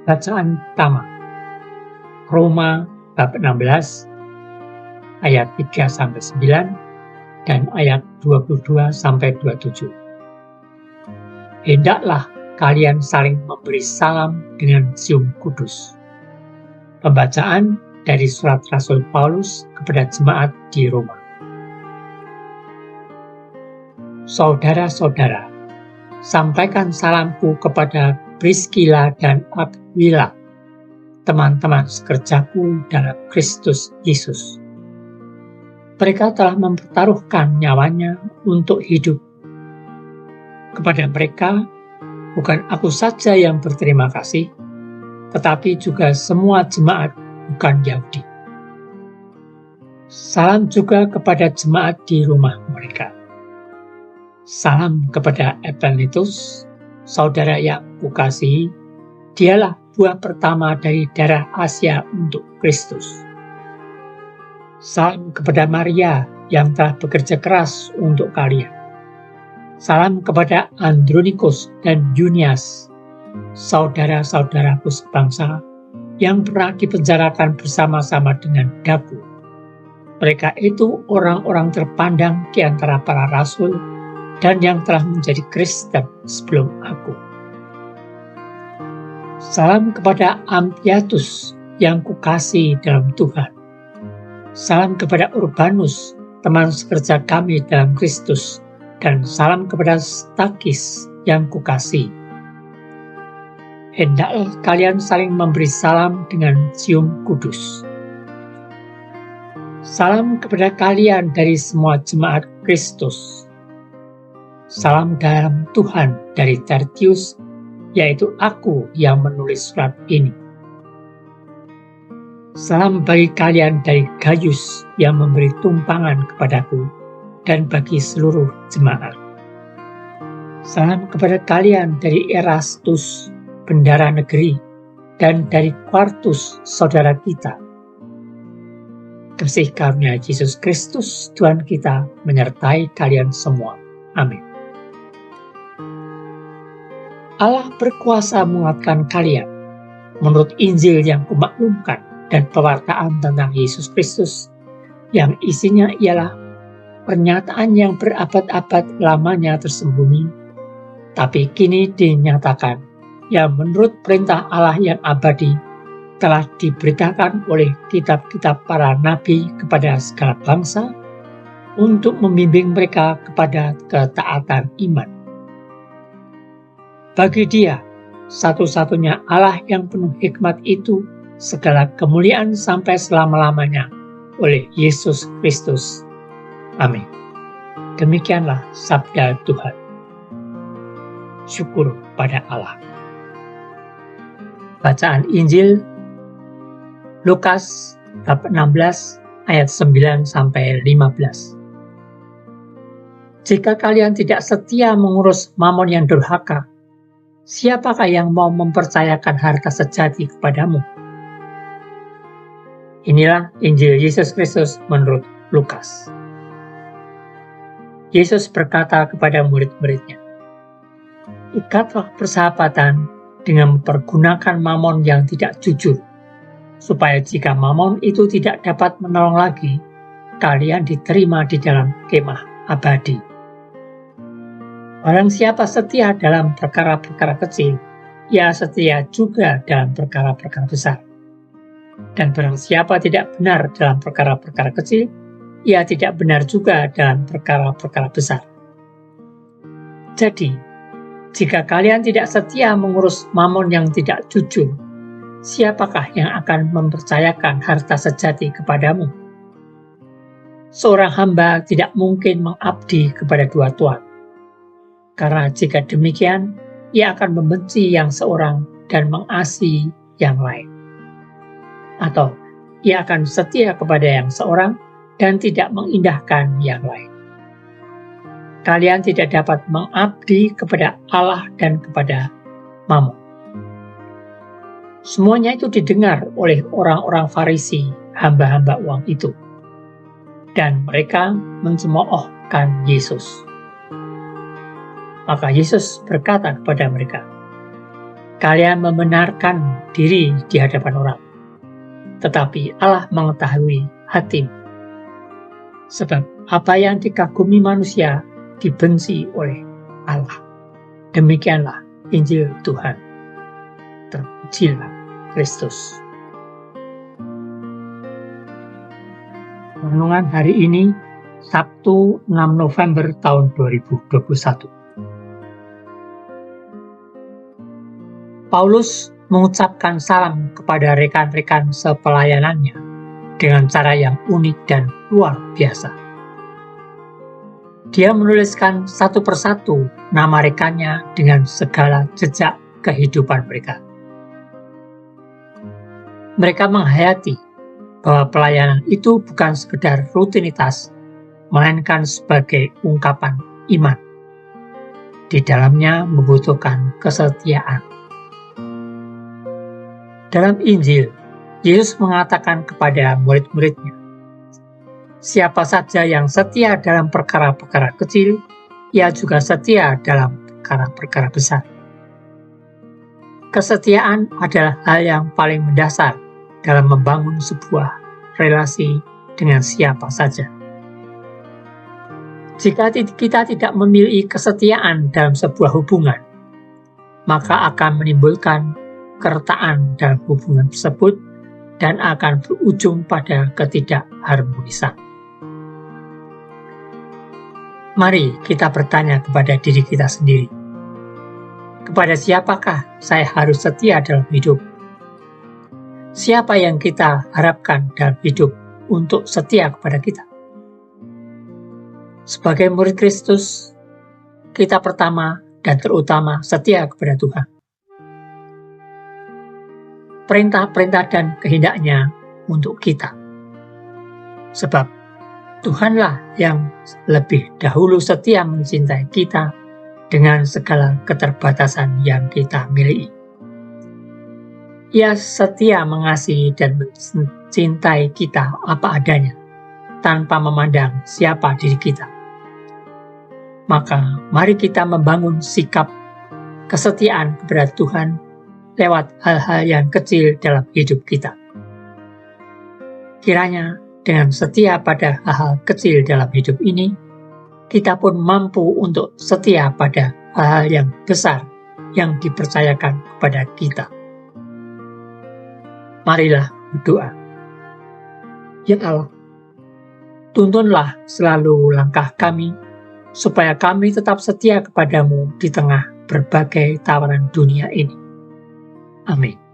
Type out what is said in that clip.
Bacaan pertama, Roma bab 16 ayat 3-9 dan ayat 22-27. Hendaklah kalian saling memberi salam dengan cium kudus. Pembacaan dari surat Rasul Paulus kepada jemaat di Roma. Saudara-saudara, sampaikan salamku kepada Priscilla dan Aquila, teman-teman sekerjaku dalam Kristus Yesus. Mereka telah mempertaruhkan nyawanya untuk hidup. Kepada mereka, bukan aku saja yang berterima kasih, tetapi juga semua jemaat bukan Yahudi. Salam juga kepada jemaat di rumah mereka. Salam kepada Epenetus, saudara yang kukasihi, dialah buah pertama dari darah Asia untuk Kristus. Salam kepada Maria yang telah bekerja keras untuk kalian. Salam kepada Andronikus dan Junias, saudara-saudaraku sebangsa yang pernah dipenjarakan bersama-sama dengan daku. Mereka itu orang-orang terpandang di antara para rasul dan yang telah menjadi Kristen sebelum aku. Salam kepada Ampliatus yang kukasihi dalam Tuhan. Salam kepada Urbanus, teman sekerja kami dalam Kristus, dan salam kepada Stakis yang kukasihi. Hendaklah kalian saling memberi salam dengan cium kudus. Salam kepada kalian dari semua jemaat Kristus. Salam dalam Tuhan dari Tertius, yaitu aku yang menulis surat ini. Salam bagi kalian dari Gaius yang memberi tumpangan kepadaku dan bagi seluruh jemaat. Salam kepada kalian dari Erastus, bendara negeri, dan dari Quartus, saudara kita. Kasih karunia Yesus Kristus, Tuhan kita, menyertai kalian semua. Amin. Allah berkuasa menguatkan kalian menurut Injil yang kumaklumkan dan pewartaan tentang Yesus Kristus, yang isinya ialah pernyataan yang berabad-abad lamanya tersembunyi, tapi kini dinyatakan, yang menurut perintah Allah yang abadi telah diberitakan oleh kitab-kitab para nabi kepada segala bangsa untuk membimbing mereka kepada ketaatan iman. Bagi Dia, satu-satunya Allah yang penuh hikmat itu, segala kemuliaan sampai selama-lamanya oleh Yesus Kristus. Amin. Demikianlah sabda Tuhan. Syukur pada Allah. Bacaan Injil Lukas bab 16 ayat 9-15. Jika kalian tidak setia mengurus mamon yang durhaka, siapakah yang mau mempercayakan harta sejati kepadamu? Inilah Injil Yesus Kristus menurut Lukas. Yesus berkata kepada murid-muridnya, ikatlah persahabatan dengan mempergunakan mamon yang tidak jujur, supaya jika mamon itu tidak dapat menolong lagi, kalian diterima di dalam kemah abadi. Barang siapa setia dalam perkara-perkara kecil, ia setia juga dalam perkara-perkara besar. Dan barang siapa tidak benar dalam perkara-perkara kecil, ia tidak benar juga dalam perkara-perkara besar. Jadi, jika kalian tidak setia mengurus mamon yang tidak jujur, siapakah yang akan mempercayakan harta sejati kepadamu? Seorang hamba tidak mungkin mengabdi kepada dua tuan, karena jika demikian, ia akan membenci yang seorang dan mengasihi yang lain. Atau ia akan setia kepada yang seorang dan tidak mengindahkan yang lain. Kalian tidak dapat mengabdi kepada Allah dan kepada mamon. Semuanya itu didengar oleh orang-orang Farisi, hamba-hamba uang itu. Dan mereka mencemoohkan Yesus. Maka Yesus berkata kepada mereka, Kalian membenarkan diri di hadapan orang, tetapi Allah mengetahui hatimu. Sebab apa yang dikagumi manusia dibenci oleh Allah. Demikianlah Injil Tuhan. Terpujilah Kristus. Renungan hari ini, Sabtu 6 November tahun 2021. Paulus mengucapkan salam kepada rekan-rekan sepelayanannya dengan cara yang unik dan luar biasa. Dia menuliskan satu persatu nama rekannya dengan segala jejak kehidupan mereka. Mereka menghayati bahwa pelayanan itu bukan sekedar rutinitas, melainkan sebagai ungkapan iman. Di dalamnya membutuhkan kesetiaan. Dalam Injil, Yesus mengatakan kepada murid-muridnya, "Siapa saja yang setia dalam perkara-perkara kecil, ia juga setia dalam perkara-perkara besar." Kesetiaan adalah hal yang paling mendasar dalam membangun sebuah relasi dengan siapa saja. Jika kita tidak memiliki kesetiaan dalam sebuah hubungan, maka akan menimbulkan keretaan dalam hubungan tersebut dan akan berujung pada ketidakharmonisan. Mari kita bertanya kepada diri kita sendiri, kepada siapakah saya harus setia dalam hidup? Siapa yang kita harapkan dalam hidup untuk setia kepada kita? Sebagai murid Kristus, kita pertama dan terutama setia kepada Tuhan. Perintah-perintah dan kehendaknya untuk kita. Sebab Tuhanlah yang lebih dahulu setia mencintai kita dengan segala keterbatasan yang kita miliki. Ia setia mengasihi dan mencintai kita apa adanya, tanpa memandang siapa diri kita. Maka mari kita membangun sikap kesetiaan kepada Tuhan lewat hal-hal yang kecil dalam hidup kita. Kiranya dengan setia pada hal-hal kecil dalam hidup ini, kita pun mampu untuk setia pada hal-hal yang besar yang dipercayakan kepada kita. Marilah berdoa. Ya Allah, tuntunlah selalu langkah kami, supaya kami tetap setia kepadamu di tengah berbagai tawaran dunia ini. Amin.